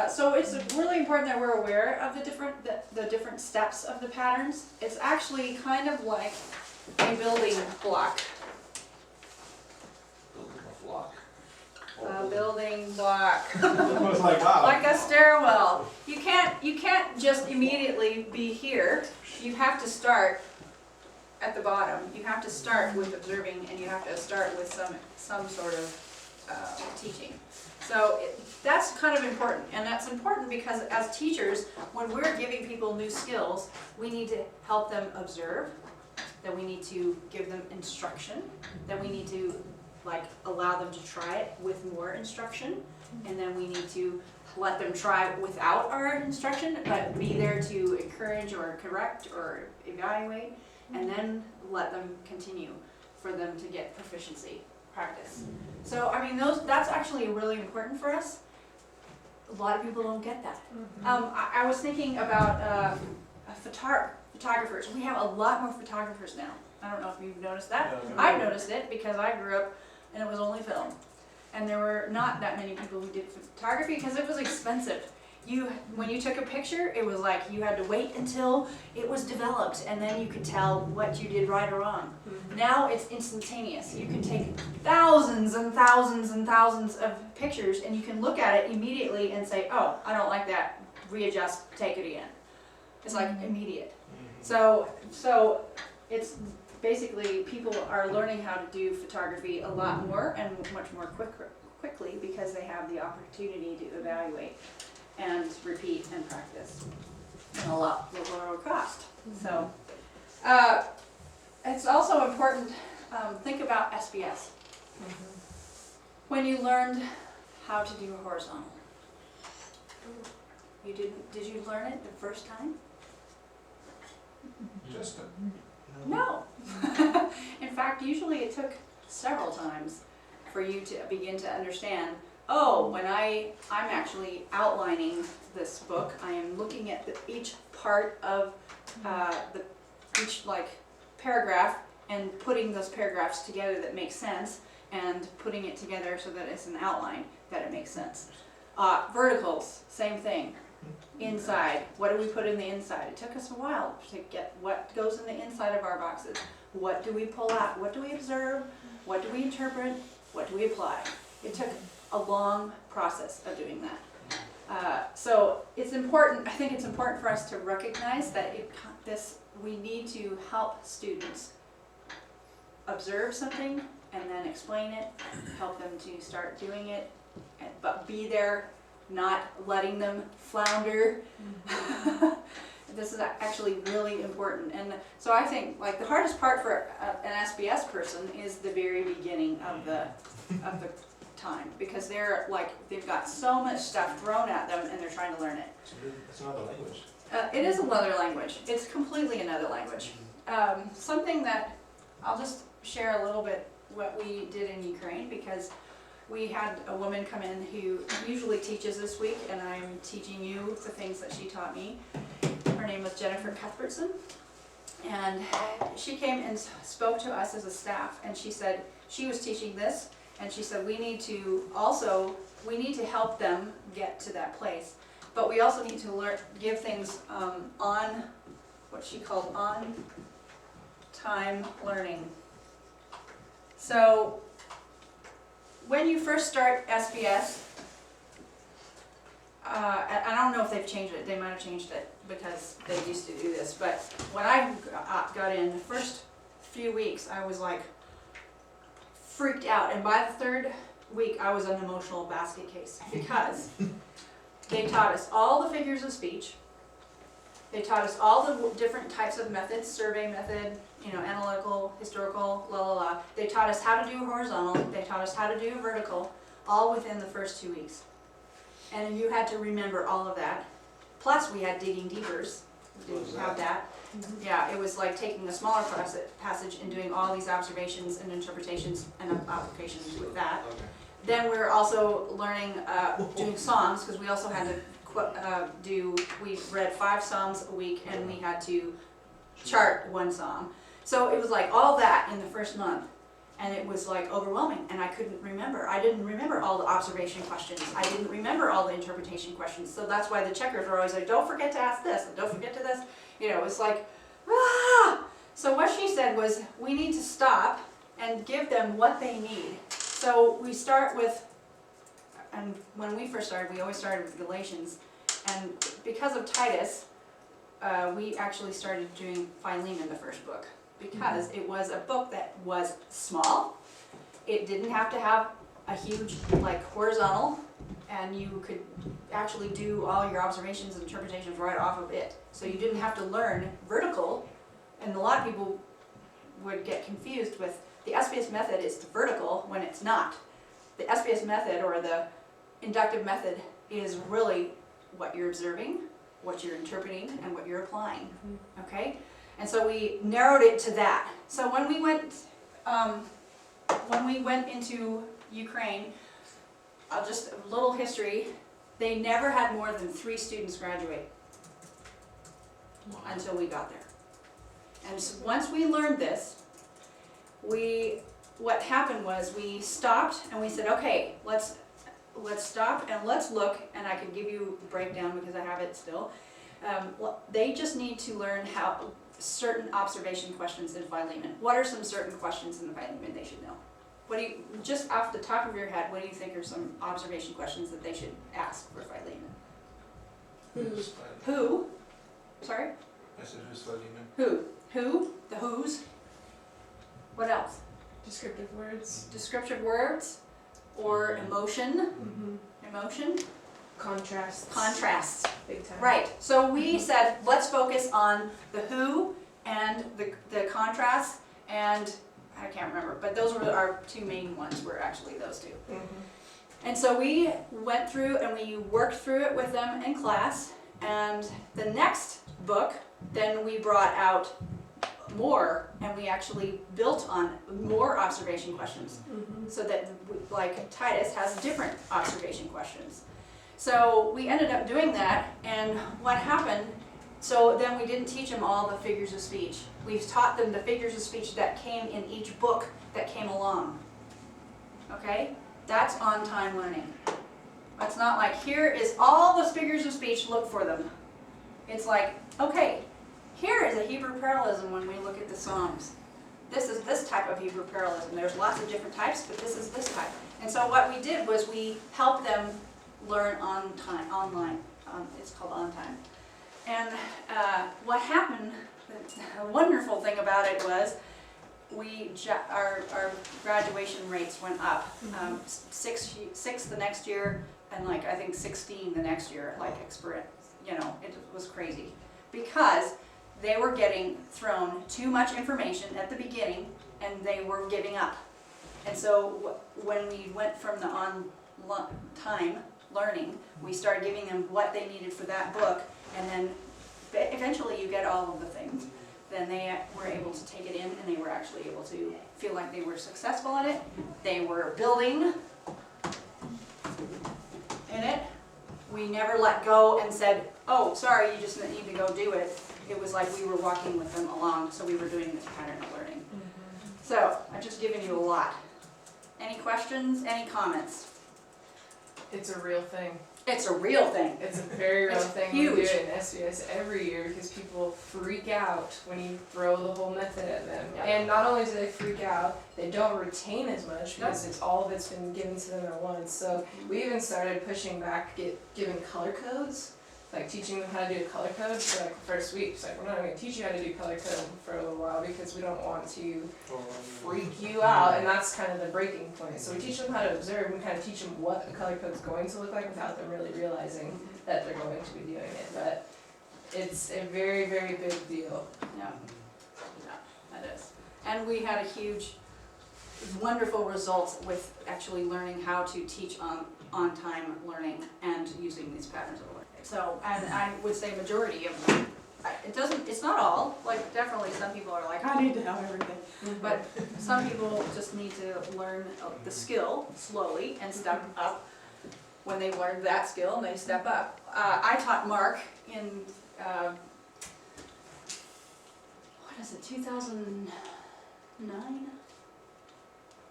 So it's really important that we're aware of the different steps of the patterns. It's actually kind of like a building block. A building block. I was like, wow. Like a stairwell. You can't just immediately be here. You have to start at the bottom. You have to start with observing, and you have to start with some sort of teaching. So that's kind of important, and that's important because as teachers, when we're giving people new skills, we need to help them observe, that we need to give them instruction, that we need to allow them to try it with more instruction, and then we need to let them try without our instruction, but be there to encourage or correct or evaluate, and then let them continue for them to get proficiency practice. So I mean, that's actually really important for us. A lot of people don't get that. I was thinking about photographers. We have a lot more photographers now. I don't know if you've noticed that. Yeah. I've noticed it because I grew up and it was only film. And there were not that many people who did photography because it was expensive. When you took a picture, it was like you had to wait until it was developed and then you could tell what you did right or wrong. Now it's instantaneous. You can take thousands and thousands and thousands of pictures and you can look at it immediately and say, oh, I don't like that, readjust, take it again. It's like immediate. So it's basically people are learning how to do photography a lot more and much more quickly because they have the opportunity to evaluate and repeat and practice at a lot lower cost. So it's also important, think about SBS. When you learned how to do a horizontal, did you learn it the first time? Just No. In fact, usually it took several times for you to begin to understand, oh, when I'm actually outlining this book, I am looking at each part of each paragraph and putting those paragraphs together that make sense and putting it together so that it's an outline that it makes sense. Verticals, same thing. Inside, what do we put in the inside? It took us a while to get what goes in the inside of our boxes. What do we pull out? What do we observe? What do we interpret? What do we apply? It took a long process of doing that. So it's important, I think it's important for us to recognize that we need to help students observe something and then explain it, help them to start doing it, but be there, not letting them flounder. This is actually really important. And so I think the hardest part for an SBS person is the very beginning of the time, because they've got so much stuff thrown at them and they're trying to learn it. It's another language. It is another language. It's completely another language. Something that I'll just share a little bit what we did in Ukraine, because we had a woman come in who usually teaches this week, and I'm teaching you the things that she taught me. Her name was Jennifer Cuthbertson, and she came and spoke to us as a staff, and she said she was teaching this, and she said we need to help them get to that place, but we also need to give things on what she called on-time learning. So when you first start SBS, I don't know if they've changed it. They might have changed it because they used to do this. But when I got in, the first few weeks, I was freaked out. And by the third week, I was an emotional basket case because they taught us all the figures of speech. They taught us all the different types of methods, survey method, analytical, historical, They taught us how to do a horizontal. They taught us how to do a vertical, all within the first 2 weeks. And you had to remember all of that. Plus, we had digging deepers. We didn't have that. Yeah, it was like taking a smaller passage and doing all these observations and interpretations and applications with that. Okay. Then we were also learning, doing songs, because we also had to we read 5 songs a week, and we had to chart 1 song. So it was all that in the first month. And it was like overwhelming, and I couldn't remember. I didn't remember all the observation questions. I didn't remember all the interpretation questions. So that's why the checkers were always like, don't forget to ask this, and don't forget to this. You know, it's like, ah! So what she said was, we need to stop and give them what they need. So we start with, and when we first started, we always started with Galatians. And because of Titus, we actually started doing Philemon, the first book, because it was a book that was small. It didn't have to have a huge, like, horizontal, and you could actually do all your observations and interpretations right off of it. So you didn't have to learn vertical, and a lot of people would get confused with the SPS method is vertical when it's not. The SPS method, or the inductive method, is really what you're observing, what you're interpreting, and what you're applying, okay? And so we narrowed it to that. So when we went into Ukraine, just a little history, they never had more than 3 students graduate until we got there. And so once we learned this, what happened was we stopped and we said, okay, let's stop and let's look, and I can give you a breakdown because I have it still. They just need to learn how certain observation questions in Philemon. What are some certain questions in the Philemon they should know? What do you, just off the top of your head, what do you think are some observation questions that they should ask for Philemon? Who? Sorry? I said, who's Philemon? Who? Who? The who's? What else? Descriptive words. Descriptive words, or emotion. Emotion. Contrasts. Contrasts. Big time. Right. So we said, let's focus on the who and the contrasts, and I can't remember, but those were our 2 main ones, were actually those 2. And so we went through and we worked through it with them in class, and the next book, then we brought out more, and we actually built on more observation questions, so that, like, Titus has different observation questions. So we ended up doing that, and what happened, so then we didn't teach them all the figures of speech. We taught them the figures of speech that came in each book that came along. Okay? That's on-time learning. It's not like, here is all the figures of speech, look for them. It's like, okay, here is a Hebrew parallelism when we look at the Psalms. This is this type of Hebrew parallelism. There's lots of different types, but this is this type. And so what we did was we helped them learn on time, online. It's called On Time. And what happened, a wonderful thing about it was, our graduation rates went up. 6 the next year, and like I think 16 the next year, like you know, it was crazy. Because they were getting thrown too much information at the beginning, and they were giving up. And so when we went from the on-time learning, we started giving them what they needed for that book, and then eventually you get all of the things. Then they were able to take it in, and they were actually able to feel like they were successful at it. They were building in it. We never let go and said, oh, sorry, you just need to go do it. It was like we were walking with them along, so we were doing this pattern of learning. So, I've just given you a lot. Any questions, any comments? It's a real thing. It's a real thing. It's a very real It's thing. huge. We do it in SBS every year because people freak out when you throw the whole method at them. Yeah. And not only do they freak out, they don't retain as much because it's all that's been given to them at once. So we even started pushing back, giving color codes, like teaching them how to do a color code for like the first week. It's like, we're not going to teach you how to do color code for a little while because we don't want to freak you out, and that's kind of the breaking point. So we teach them how to observe, and we kind of teach them what a color code is going to look like without them really realizing that they're going to be doing it. But it's a very, very big deal. Yeah, that is. And we had a huge, wonderful results with actually learning how to teach on-time learning and using these patterns of learning. So, and I would say majority of them, it's not all, like definitely some people are like, I need to know everything. But some people just need to learn the skill slowly and step up. When they learn that skill, and they step up. I taught Mark in, what is it, 2009?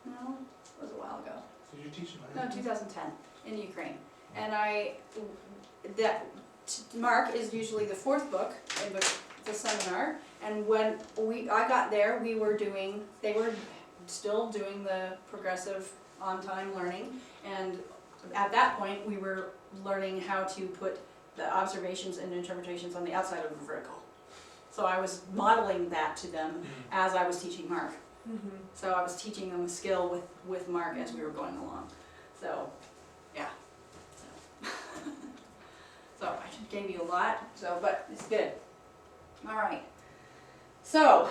No, it was a while ago. Did you teach in No, Ireland? 2010 in Ukraine. And Mark is usually the fourth book in the seminar. And when I got there, they were still doing the progressive on-time learning. And at that point, we were learning how to put the observations and interpretations on the outside of the vertical. So I was modeling that to them as I was teaching Mark. So I was teaching them a skill with Mark as we were going along. So, yeah. So, so I just gave you a lot, but it's good. All right. So,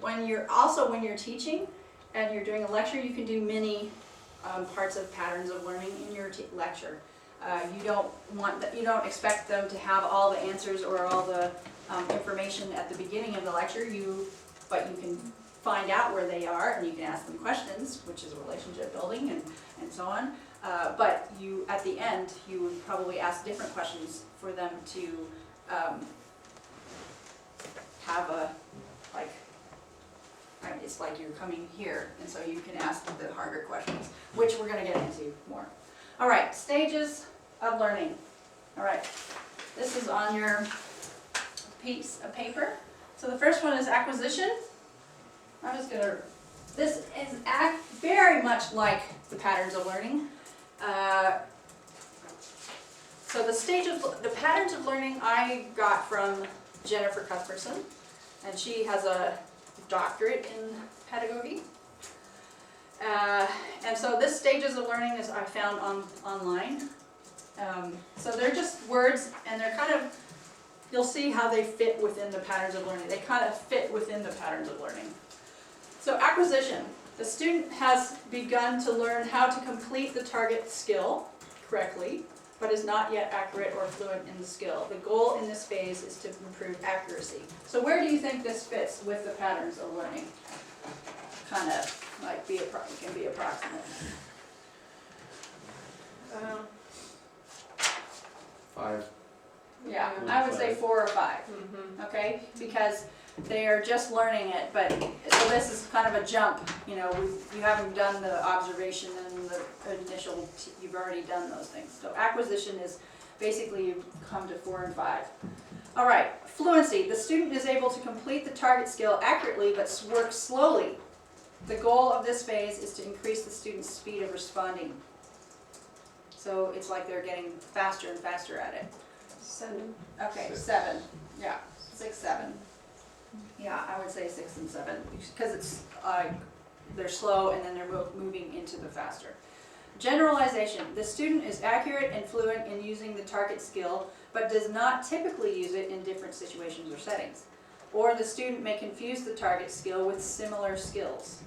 when you're teaching and you're doing a lecture, you can do many parts of patterns of learning in your lecture. You don't expect them to have all the answers or all the information at the beginning of the lecture, but you can find out where they are and you can ask them questions, which is relationship building and so on. But at the end, you would probably ask different questions for them to have it's like you're coming here, and so you can ask the harder questions, which we're going to get into more. All right, stages of learning. All right, this is on your piece of paper. So the first one is acquisition. This is very much like the patterns of learning. So the patterns of learning I got from Jennifer Cuthbertson, and she has a doctorate in pedagogy. And so this stages of learning I found online. So they're just words, and they're kind of, you'll see how they fit within the patterns of learning. They kind of fit within the patterns of learning. So acquisition. The student has begun to learn how to complete the target skill correctly, but is not yet accurate or fluent in the skill. The goal in this phase is to improve accuracy. So where do you think this fits with the patterns of learning? Kind of like it can be approximate. 5. Yeah, I would say 4 or 5. Okay, because they are just learning it, but so this is kind of a jump. You haven't done the observation and the initial. You've already done those things. So acquisition is basically you come to 4 and 5. All right, fluency. The student is able to complete the target skill accurately, but work slowly. The goal of this phase is to increase the student's speed of responding. So it's like they're getting faster and faster at it. 7. Okay, 6. 7. Yeah, 6, 7. Yeah, I would say 6 and 7 because it's they're slow and then they're moving into the faster. Generalization. The student is accurate and fluent in using the target skill, but does not typically use it in different situations or settings. Or the student may confuse the target skill with similar skills.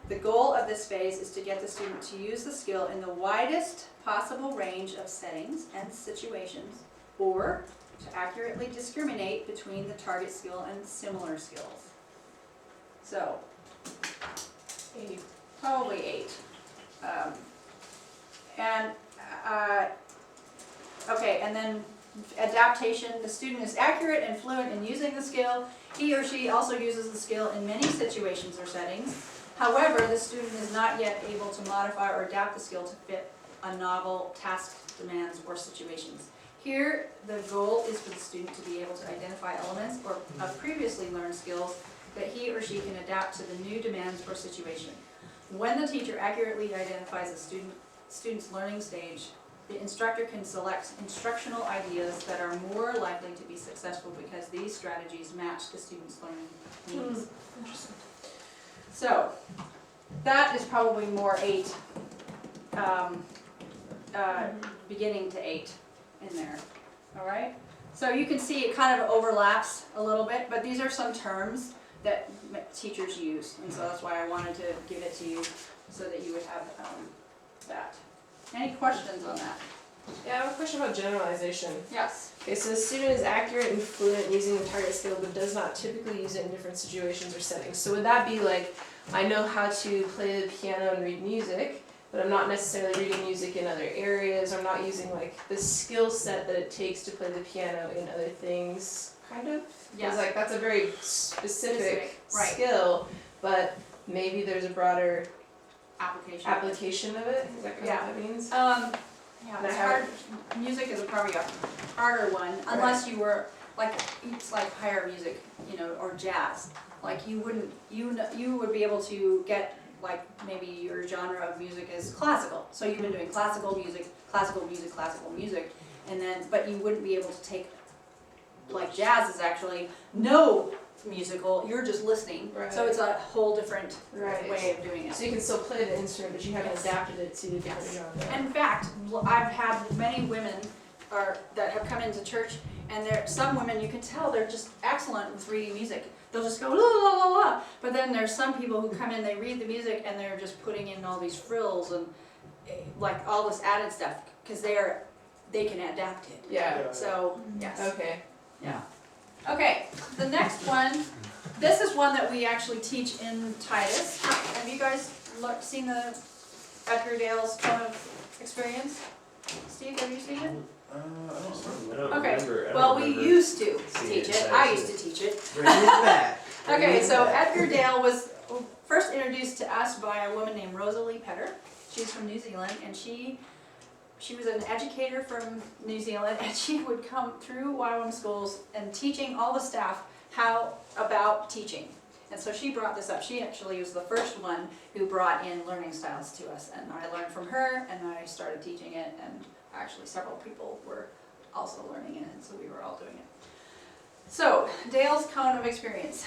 The goal of this phase is to get the student to use the skill in the widest possible range of settings and situations, or to accurately discriminate between the target skill and similar skills. So, 8. probably 8. Okay, and then adaptation. The student is accurate and fluent in using the skill. He or she also uses the skill in many situations or settings. However, the student is not yet able to modify or adapt the skill to fit a novel task demands or situations. Here, the goal is for the student to be able to identify elements of previously learned skills that he or she can adapt to the new demands or situation. When the teacher accurately identifies a student's learning stage, the instructor can select instructional ideas that are more likely to be successful because these strategies match the student's learning needs. Interesting. So, that is probably more 8, beginning to 8 in there, all right? So you can see it kind of overlaps a little bit, but these are some terms that teachers use, and so that's why I wanted to give it to you so that you would have that. Any questions on that? Yeah, I have a question about generalization. Yes. Okay, so the student is accurate and fluent using the target skill, but does not typically use it in different situations or settings. So would that be like, I know how to play the piano and read music, but I'm not necessarily reading music in other areas. I'm not using like the skill set that it takes to play the piano in other things, kind of? Yes. It's like, that's a very specific Right. skill, but maybe there's a broader Application. application of it, is that kind Yeah. of what that means? Yeah, And it's I hard, haven't- music is probably a harder one, unless you were, like, it's like higher music, you know, or jazz. Like, you wouldn't, you would be able to get, like, maybe your genre of music is classical. So you've been doing classical music, and then, but you wouldn't be able to take, like, jazz is actually no musical, you're just listening. So Right. it's a whole different Right. way of doing it. So you can still play the instrument, but you haven't Yes. adapted it to a different Yes. genre. In fact, I've had many women that have come into church, and some women, you can tell they're just excellent with reading music. They'll just go la la la la, but then there's some people who come in, they read the music, and they're just putting in all these frills and like all this added stuff, because they can adapt it. Yeah, So, yes. okay. Yeah. Okay, the next one, this is one that we actually teach in Titus. Have you guys seen the Edgar Dale's Cone of Experience? Steve, have you seen it? I don't Okay, remember. I don't well, we remember used to seeing teach it it, in I Titus. used to teach it. Bring it back. Okay, so Edgar Dale was first introduced to us by a woman named Rosalie Petter. She's from New Zealand, and she was an educator from New Zealand, and she would come through YWAM schools and teaching all the staff how about teaching. And so she brought this up. She actually was the first one who brought in learning styles to us, and I learned from her, and I started teaching it, and actually several people were also learning it, and so we were all doing it. So, Dale's Cone of Experience.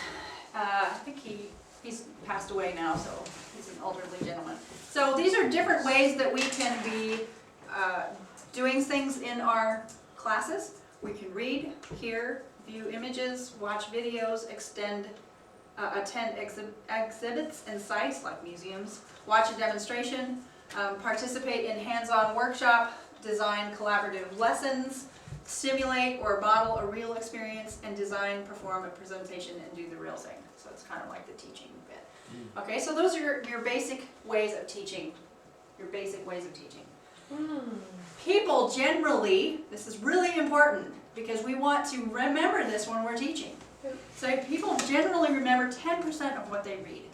I think he's passed away now, so he's an elderly gentleman. So these are different ways that we can be doing things in our classes. We can read, hear, view images, watch videos, attend exhibits and sites like museums, watch a demonstration, participate in hands-on workshop, design collaborative lessons, simulate or model a real experience, and design, perform a presentation, and do the real thing. So it's kind of like the teaching bit. Okay, so those are your basic ways of teaching. People generally, this is really important because we want to remember this when we're teaching. So people generally remember 10% of what they read.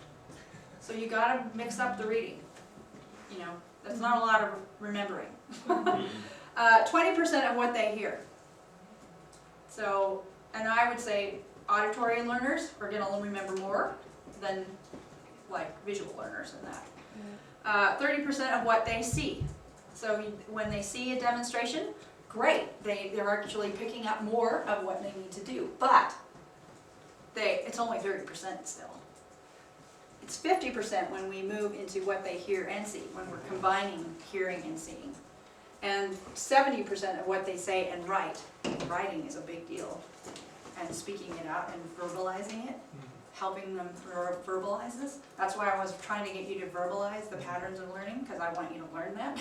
So you gotta mix up the reading. You know, that's not a lot of remembering. 20% of what they hear. So, and I would say auditory learners are gonna remember more than like visual learners in that. 30% of what they see. So when they see a demonstration, great, they're actually picking up more of what they need to do, but it's only 30% still. It's 50% when we move into what they hear and see, when we're combining hearing and seeing. And 70% of what they say and write. Writing is a big deal. And speaking it out and verbalizing it, helping them verbalize this. That's why I was trying to get you to verbalize the patterns of learning, because I want you to learn that.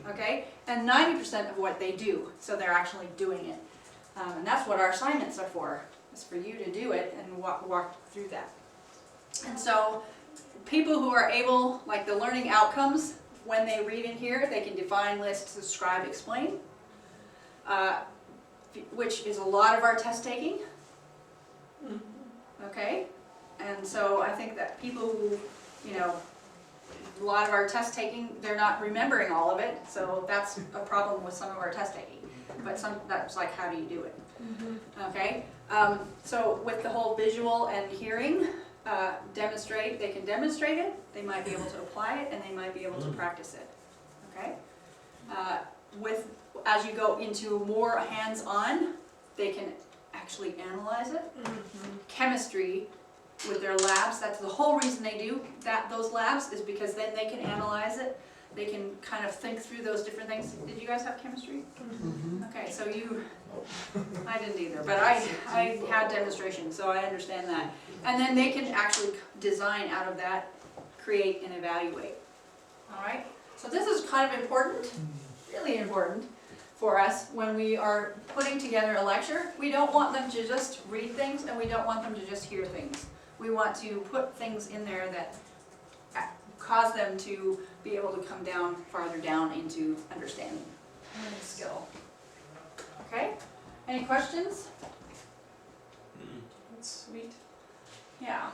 Okay? And 90% of what they do, so they're actually doing it. And that's what our assignments are for, is for you to do it and walk through that. And so people who are able, like the learning outcomes, when they read and hear, they can define, list, describe, explain, which is a lot of our test taking. Okay? And so I think that people who, you know, a lot of our test taking, they're not remembering all of it, so that's a problem with some of our test taking. But that's like, how do you do it? Okay? So with the whole visual and hearing, they can demonstrate it, they might be able to apply it, and they might be able to practice it. Okay? As you go into more hands-on, they can actually analyze it. Chemistry, with their labs, that's the whole reason they do those labs, is because then they can analyze it. They can kind of think through those different things. Did you guys have chemistry? Okay, so I didn't either, but I had demonstration, so I understand that. And then they can actually design out of that, create and evaluate. All right? So this is kind of important, really important for us when we are putting together a lecture. We don't want them to just read things, and we don't want them to just hear things. We want to put things in there that cause them to be able to come down, farther down into understanding and skill. Okay? Any questions? Yeah.